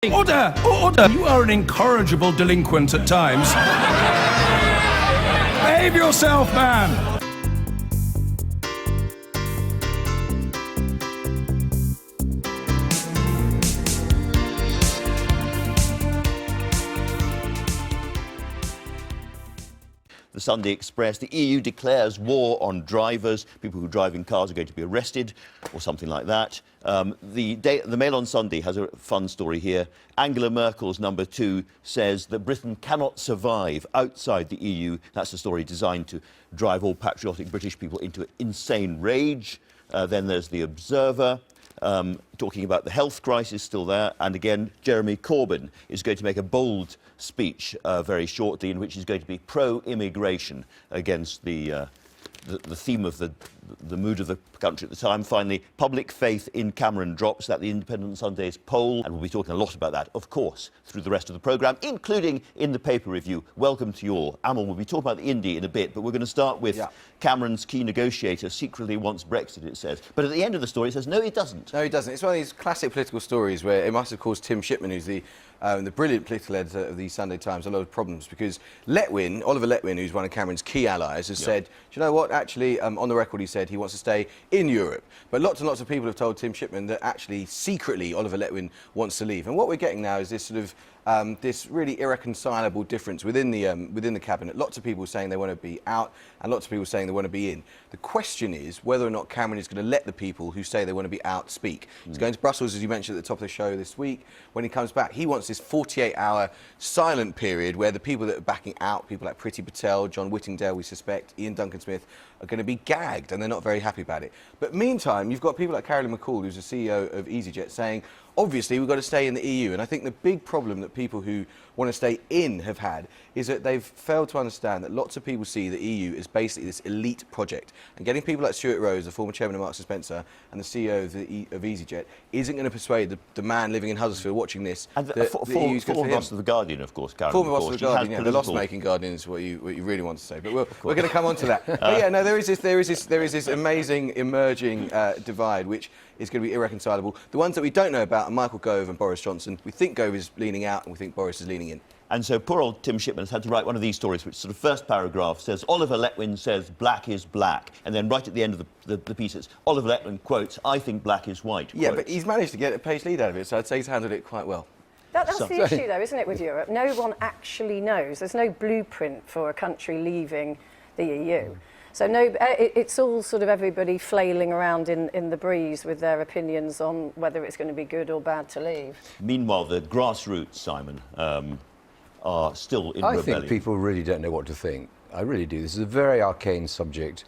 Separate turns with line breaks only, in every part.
Order! Order! You are an incorrigible delinquent at times. Behave yourself, man!
The Sunday Express, the EU declares war on drivers. People who drive in cars are going to be arrested, or something like that. The Mail on Sunday has a fun story here. Angela Merkel's number 2 says that Britain cannot survive outside the EU. That's a story designed to drive all patriotic British people into insane rage. Then there's The Observer, talking about the health crisis still there. And again, Jeremy Corbyn is going to make a bold speech very shortly in which he's going to be pro-immigration against the theme of the mood of the country at the time. Finally, public faith in Cameron drops at the Independent Sunday's poll, and we'll be talking a lot about that, of course, through the rest of the programme, including in the paper review. Welcome to you all. Amol, we'll be talking about the Indie in a bit, but we're going to start with Cameron's key negotiator secretly wants Brexit, it says. But at the end of the story, it says, no, he doesn't.
No, he doesn't. It's one of these classic political stories where it must have caused Tim Shipman, who's the brilliant political editor of the Sunday Times, a lot of problems, because Oliver Letwin, who's one of Cameron's key allies, has said, do you know what, actually, on the record he said he wants to stay in Europe. But lots and lots of people have told Tim Shipman that actually, secretly, Oliver Letwin wants to leave. And what we're getting now is this sort of this really irreconcilable difference within the cabinet. Lots of people saying they want to be out, and lots of people saying they want to be in. The question is whether or not Cameron is going to let the people who say they want to be out speak. He's going to Brussels, as you mentioned at the top of the show this week. When he comes back, he wants this 48-hour silent period where the people that are backing out, people like Priti Patel, John Whittingdale, we suspect, Ian Duncan Smith, are going to be gagged, and they're not very happy about it. But meantime, you've got people like Carolyn McCall, who's the CEO of EasyJet, saying, obviously, we've got to stay in the EU. And I think the big problem that people who want to stay in have had is that they've failed to understand that lots of people see the EU as basically this elite project. And getting people like Stuart Rose, the former chairman of Marks & Spencer, and the CEO of EasyJet, isn't going to persuade the man living in Huddersfield watching this
and
that the EU is good for him.
Former boss of The Guardian, of course, Carolyn.
Former boss of The Guardian, yeah. The loss-making Guardian is what you really want to say. But we're going to come on to that. But yeah, no, there is this amazing emerging divide, which is going to be irreconcilable. The ones that we don't know about are Michael Gove and Boris Johnson. We think Gove is leaning out and we think Boris is leaning in.
And so poor old Tim Shipman has had to write one of these stories, which sort of first paragraph says, Oliver Letwin says black is black. And then right at the end of the piece it's, Oliver Letwin quotes, I think black is white.
Yeah,
quotes.
but he's managed to get a page lead out of it, so I'd say he's handled it quite well.
That's the issue, though, isn't it, with Europe? No one actually knows. There's no blueprint for a country leaving the EU. So it's all sort of everybody flailing around in the breeze with their opinions on whether it's going to be good or bad to leave.
Meanwhile, the grassroots, Simon, are still in rebellion.
I think people really don't know what to think. I really do. This is a very arcane subject.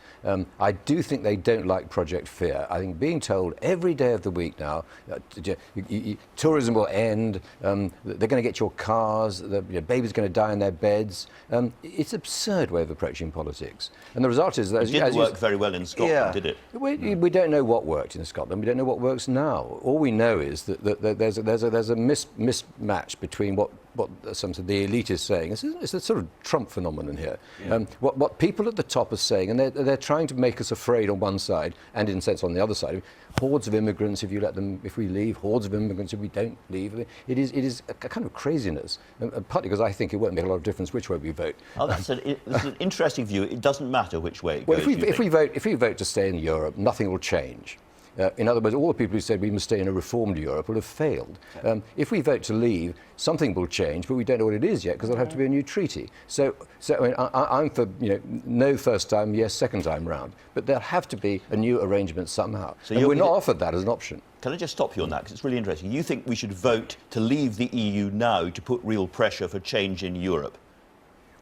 I do think they don't like Project Fear. I think being told every day of the week now, tourism will end, they're going to get your cars, babies are going to die in their beds. It's an absurd way of approaching politics. And the result is that...
It didn't work very well in Scotland, did it?
We don't know what worked in Scotland. We don't know what works now. All we know is that there's a mismatch between what some of the elite is saying. It's a sort of Trump phenomenon here. What people at the top are saying, and they're trying to make us afraid on one side, and in a sense on the other side. Hordes of immigrants if we leave, hordes of immigrants if we don't leave. It is a kind of craziness, partly because I think it won't make a lot of difference which way we vote.
Oh, that's an interesting view. It doesn't matter which way it goes.
Well, if we vote to stay in Europe, nothing will change. In other words, all the people who said we must stay in a reformed Europe will have failed. If we vote to leave, something will change, but we don't know what it is yet because there'll have to be a new treaty. So I mean, I'm for no first time, yes second time round, but there'll have to be a new arrangement somehow. So we're not offered that as an option.
Can I just stop you on that because it's really interesting? You think we should vote to leave the EU now to put real pressure for change in Europe?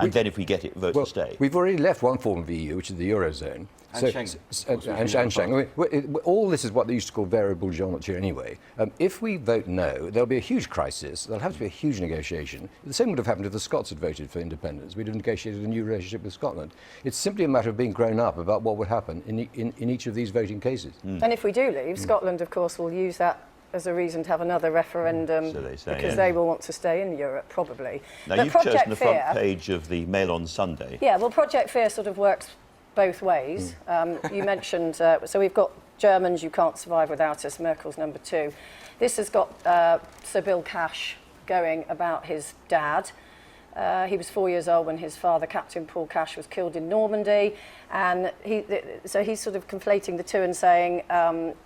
And then if we get it, vote to stay.
We've already left one form of the EU, which is the Eurozone.
And Schengen.
And Schengen. I mean, all this is what they used to call variable geometry anyway. If we vote no, there'll be a huge crisis. There'll have to be a huge negotiation. The same would have happened if the Scots had voted for independence. We'd have negotiated a new relationship with Scotland. It's simply a matter of being grown up about what would happen in each of these voting cases.
And if we do leave, Scotland, of course, will use that as a reason to have another referendum,
so they say,
because they will want to stay in Europe, probably.
Now,
but
you've
Project
chosen the front
Fear,
page of the Mail on Sunday.
Yeah, well, Project Fear sort of works both ways. You mentioned, so we've got Germans, you can't survive without us, Merkel's number 2. This has got Sir Bill Cash going about his dad. He was 4 years old when his father, Captain Paul Cash, was killed in Normandy, and so he's sort of conflating the two and saying,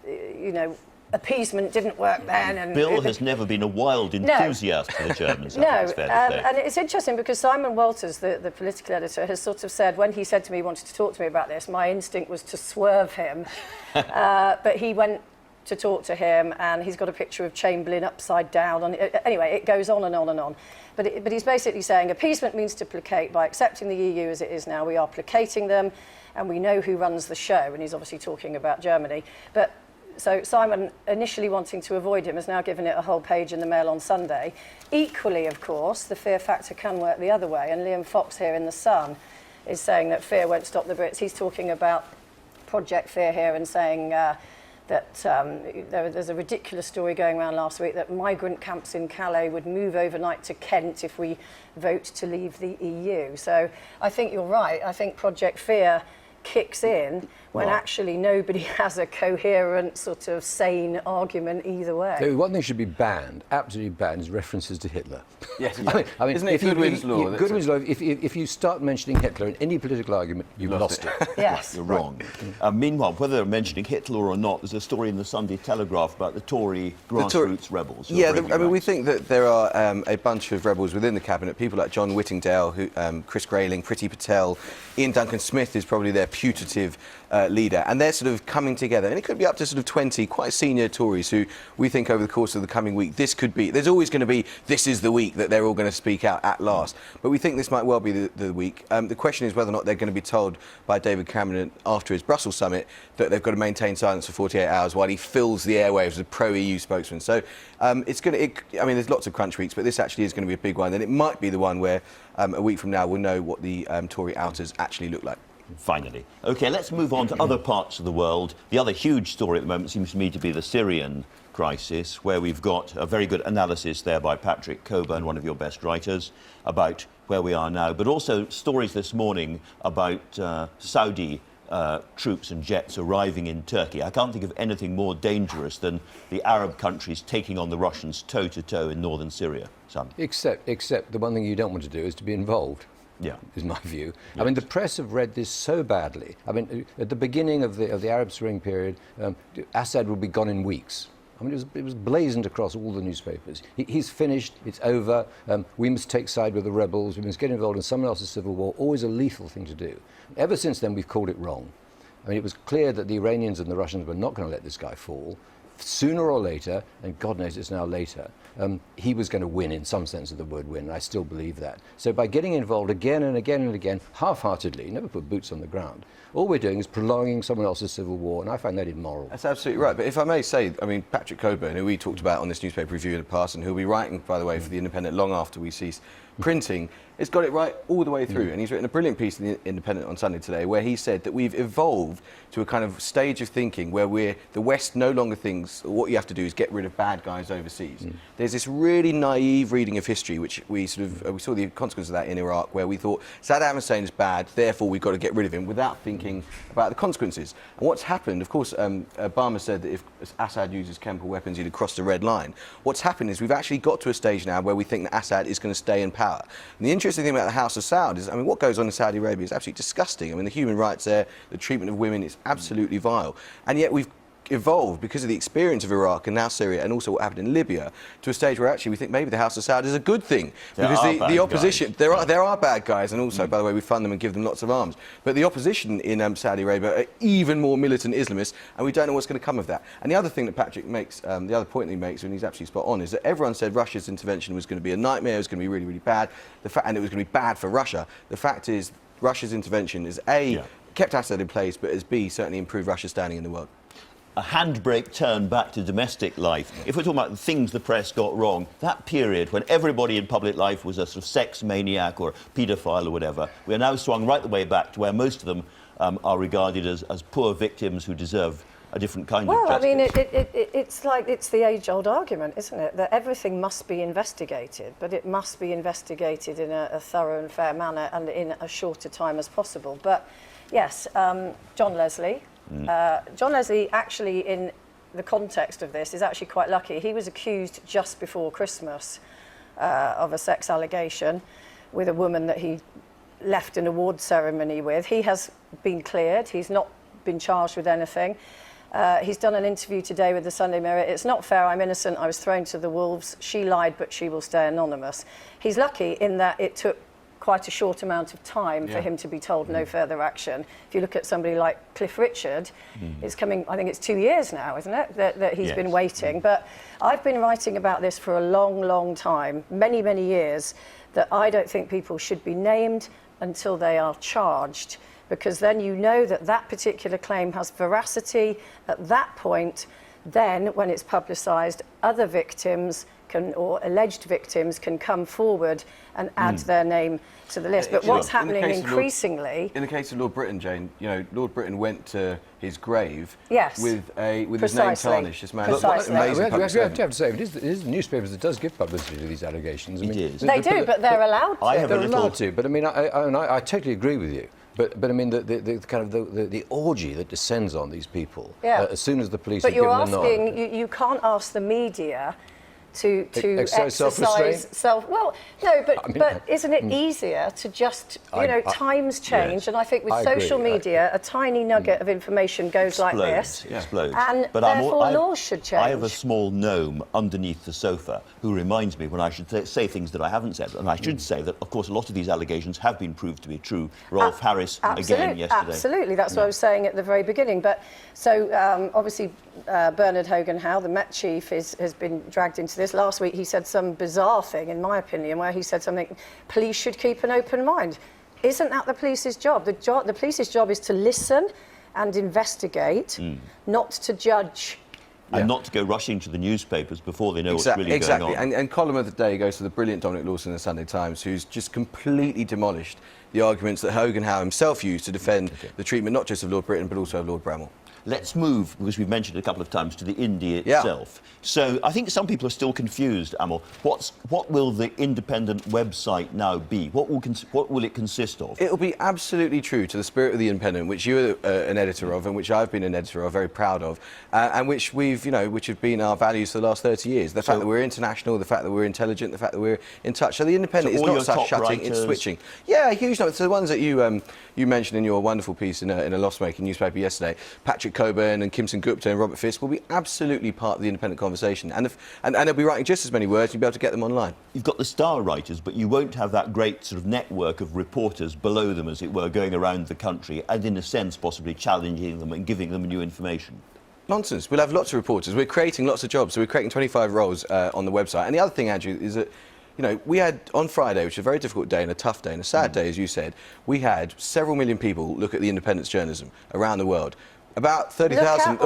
you know, appeasement didn't work then. And
Bill has never been a wild enthusiast for the Germans. I think it's fair to say.
And it's interesting because Simon Walters, the political editor, has sort of said, when he said to me he wanted to talk to me about this, my instinct was to swerve him, but he went to talk to him, and he's got a picture of Chamberlain upside down. Anyway, it goes on and on and on. But he's basically saying appeasement means to placate. By accepting the EU as it is now, we are placating them, and we know who runs the show. And he's obviously talking about Germany. But so Simon, initially wanting to avoid him, has now given it a whole page in the Mail on Sunday. Equally, of course, the fear factor can work the other way. And Liam Fox here in The Sun is saying that fear won't stop the Brits. He's talking about Project Fear here and saying that there's a ridiculous story going around last week that migrant camps in Calais would move overnight to Kent if we vote to leave the EU. So I think you're right. I think Project Fear kicks in when actually nobody has a coherent, sort of sane argument either way.
So one thing should be banned, absolutely banned, is references to Hitler.
Yes,
I mean,
isn't it Goodwin's law?
Goodwin's law. If you start mentioning Hitler in any political argument, you've lost it.
Yes.
You're wrong. Meanwhile, whether they're mentioning Hitler or not, there's a story in the Sunday Telegraph about the Tory grassroots rebels.
Yeah, I mean, we think that there are a bunch of rebels within the cabinet, people like John Whittingdale, Chris Grayling, Priti Patel, Ian Duncan Smith is probably their putative leader, and they're sort of coming together, and it could be up to sort of 20 quite senior Tories who we think over the course of the coming week, there's always going to be, this is the week that they're all going to speak out at last, but we think this might well be the week. The question is whether or not they're going to be told by David Cameron after his Brussels summit that they've got to maintain silence for 48 hours while he fills the airwaves as a pro-EU spokesman. So I mean, there's lots of crunch weeks, but this actually is going to be a big one, and it might be the one where a week from now we'll know what the Tory outers actually look like.
Finally. OK, let's move on to other parts of the world. The other huge story at the moment seems to me to be the Syrian crisis, where we've got a very good analysis there by Patrick Coburn, one of your best writers, about where we are now, but also stories this morning about Saudi troops and jets arriving in Turkey. I can't think of anything more dangerous than the Arab countries taking on the Russians toe-to-toe in northern Syria. Sam? Except
the one thing you don't want to do is to be involved. Yeah, is my view. Yes. I mean, the press have read this so badly. I mean, at the beginning of the Arab Spring period, Assad will be gone in weeks. I mean, it was blazoned across all the newspapers. He's finished, it's over, we must take side with the rebels, we must get involved in someone else's civil war, always a lethal thing to do. Ever since then, we've called it wrong. I mean, it was clear that the Iranians and the Russians were not going to let this guy fall. Sooner or later, and God knows it's now later, he was going to win in some sense of the word win, and I still believe that. So by getting involved again and again and again, half-heartedly, never put boots on the ground, all we're doing is prolonging someone else's civil war, and I find that immoral.
That's absolutely right. But if I may say, I mean, Patrick Coburn, who we talked about on this newspaper review in the past, and who'll be writing, by the way, for The Independent long after we cease printing, has got it right all the way through. And he's written a brilliant piece in The Independent on Sunday today where he said that we've evolved to a kind of stage of thinking where the West no longer thinks what you have to do is get rid of bad guys overseas. There's this really naive reading of history, which we sort of we saw the consequence of that in Iraq, where we thought Saddam Hussein is bad, therefore we've got to get rid of him without thinking about the consequences. And what's happened, of course, Obama said that if Assad uses chemical weapons, he'd have crossed the red line. What's happened is we've actually got to a stage now where we think that Assad is going to stay in power. And the interesting thing about the House of Saud is, I mean, what goes on in Saudi Arabia is absolutely disgusting. I mean, the human rights there, the treatment of women is absolutely vile. And yet we've evolved, because of the experience of Iraq and now Syria and also what happened in Libya, to a stage where actually we think maybe the House of Saud is a good thing. Because the opposition, there are bad guys, and also, by the way, we fund them and give them lots of arms. But the opposition in Saudi Arabia are even more militant Islamists, and we don't know what's going to come of that. And the other thing that Patrick makes, the other point that he makes, and he's absolutely spot on, is that everyone said Russia's intervention was going to be a nightmare, it was going to be really, really bad, and it was going to be bad for Russia. The fact is, Russia's intervention is A, kept Assad in place, but as B, certainly improved Russia's standing in the world.
A handbrake turn back to domestic life. If we're talking about the things the press got wrong, that period when everybody in public life was a sort of sex maniac or paedophile or whatever, we are now swung right the way back to where most of them are regarded as poor victims who deserve a different kind of justice.
Well, I mean, it's the age-old argument, isn't it, that everything must be investigated, but it must be investigated in a thorough and fair manner and in as short a time as possible. But yes, John Leslie, John Leslie, actually, in the context of this, is actually quite lucky. He was accused just before Christmas of a sex allegation with a woman that he left an award ceremony with. He has been cleared. He's not been charged with anything. He's done an interview today with the Sunday Mirror. It's not fair, I'm innocent, I was thrown to the wolves. She lied, but she will stay anonymous. He's lucky in that it took quite a short amount of time for him to be told no further action. If you look at somebody like Cliff Richard, it's coming, I think it's 2 years now, isn't it, that he's been waiting. But I've been writing about this for a long, long time, many, many years, that I don't think people should be named until they are charged, because then you know that that particular claim has veracity. At that point, then when it's publicised, other victims can, or alleged victims, can come forward and add their name to the list. But what's happening increasingly...
in the case of Lord Britton, Jane, you know, Lord Britton went to his grave with his name tarnished. This man is an amazing public servant.
We have to say, it is the newspapers that does give publicity to these allegations. I mean,
They do, but they're allowed to.
They're allowed to, but I mean, I totally agree with you. But I mean, the kind of the orgy that descends on these people as soon as the police
but
are given
you're
a nod.
asking, you can't ask the media to
exercise
exercise
self-restraint?
Well, no, but
I mean,
but isn't it easier to just, times change, and I think with social media, a tiny nugget of information goes like this,
explodes.
And
but
therefore laws should change.
I have a small gnome underneath the sofa who reminds me when I should say things that I haven't said, and I should say that, of course, a lot of these allegations have been proved to be true. Rolf Harris, again, yesterday.
Absolutely, that's what I was saying at the very beginning. But so, obviously, Bernard Hogan-Howe, the Met chief, has been dragged into this. Last week he said some bizarre thing, in my opinion, where he said something, police should keep an open mind. Isn't that the police's job? The police's job is to listen and investigate, not to judge.
And not to go rushing to the newspapers before they know what's really going on.
And column of the day goes to the brilliant Dominic Lawson in the Sunday Times, who's just completely demolished the arguments that Hogan-Howe himself used to defend the treatment not just of Lord Britton but also of Lord Bramwell.
Let's move, because we've mentioned it a couple of times, to the Indy itself. So I think some people are still confused, Amol. What will the independent website now be? What will it consist of?
It'll be absolutely true to the spirit of the Independent, which you're an editor of, and which I've been an editor of, very proud of, and which which have been our values for the last 30 years. The fact that we're international, the fact that we're intelligent, the fact that we're in touch. So the Independent is not such shutting, it's switching. Yeah, huge numbers. So the ones that you mentioned in your wonderful piece in a loss-making newspaper yesterday, Patrick Coburn and Kimson Gupta and Robert Fisk will be absolutely part of the independent conversation. And they'll be writing just as many words, you'll be able to get them online.
You've got the star writers, but you won't have that great sort of network of reporters below them, as it were, going around the country and, in a sense, possibly challenging them and giving them new information.
Nonsense. We'll have lots of reporters. We're creating lots of jobs. So we're creating 25 roles on the website. And the other thing, Andrew, is that we had on Friday, which is a very difficult day and a tough day and a sad day, as you said, we had several million people look at the independence journalism around the world. About 30,000.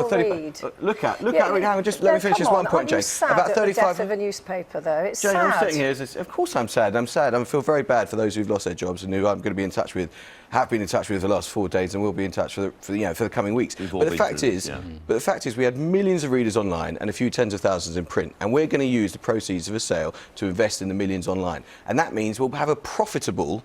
Look at. Hang on, just let me finish this one point, Jane.
About 35. The death of a newspaper, though. It's
Jane,
sad.
I'm sitting here. Of course, I'm sad. I feel very bad for those who've lost their jobs and who I'm going to be in touch with, have been in touch with for the last 4 days, and will be in touch for the coming weeks. But the fact is, we had millions of readers online and a few tens of thousands in print, and we're going to use the proceeds of a sale to invest in the millions online, and that means we'll have a profitable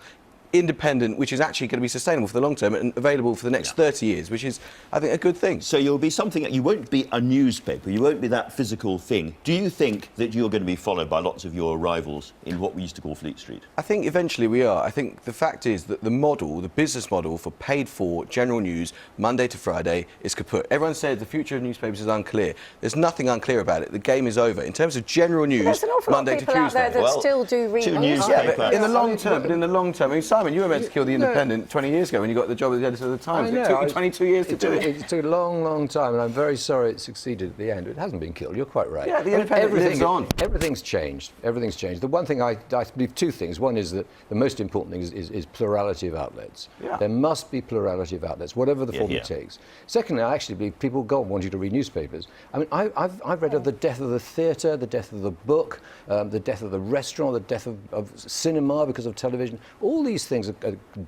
independent, which is actually going to be sustainable for the long term and available for the next 30 years, which is, I think, a good thing.
So you'll be something, you won't be a newspaper, you won't be that physical thing. Do you think that you're going to be followed by lots of your rivals in what we used to call Fleet Street?
I think eventually we are. I think the fact is that the business model for paid-for general news, Monday to Friday, is kaput. Everyone says the future of newspapers is unclear. There's nothing unclear about it. The game is over. In terms of general news, Monday to Tuesday.
There's an awful lot of people out there that still do read newspapers.
But in the long term, I mean, Simon, you were meant to kill the Independent 20 years ago when you got the job as the editor of the Times. It took you 22 years to do it.
It took a long, long time, and I'm very sorry it succeeded at the end. It hasn't been killed. You're quite right.
Yeah, the Independent lives on.
Everything's changed. Everything's changed. The one thing I believe, two things. One is that the most important thing is plurality of outlets. Yeah. There must be plurality of outlets, whatever the form it takes. Secondly, I actually believe people go and want you to read newspapers. I mean, I've read of the death of the theatre, the death of the book, the death of the restaurant, the death of cinema because of television. All these things,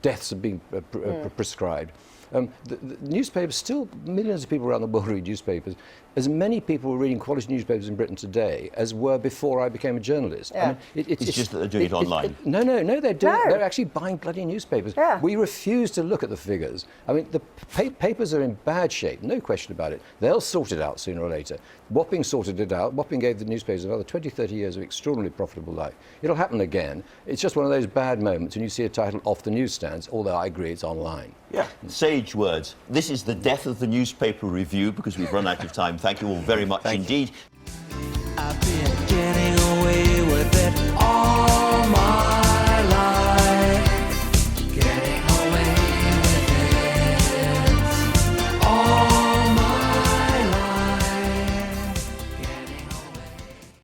deaths have been prescribed. The newspapers, still millions of people around the world read newspapers. as many people reading quality newspapers in Britain today as were before I became a journalist.
Yeah.
I mean,
It's just that they're doing it online.
No, they're doing.
No.
They're actually buying bloody newspapers.
Yeah.
We refuse to look at the figures. I mean, the papers are in bad shape, no question about it. They'll sort it out sooner or later. Wapping sorted it out. Wapping gave the newspapers another 20, 30 years of extraordinarily profitable life. It'll happen again. It's just one of those bad moments when you see a title off the newsstands, although I agree it's online.
Yeah, sage words. This is the death of the newspaper review because we've run out of time. Thank you all very much indeed.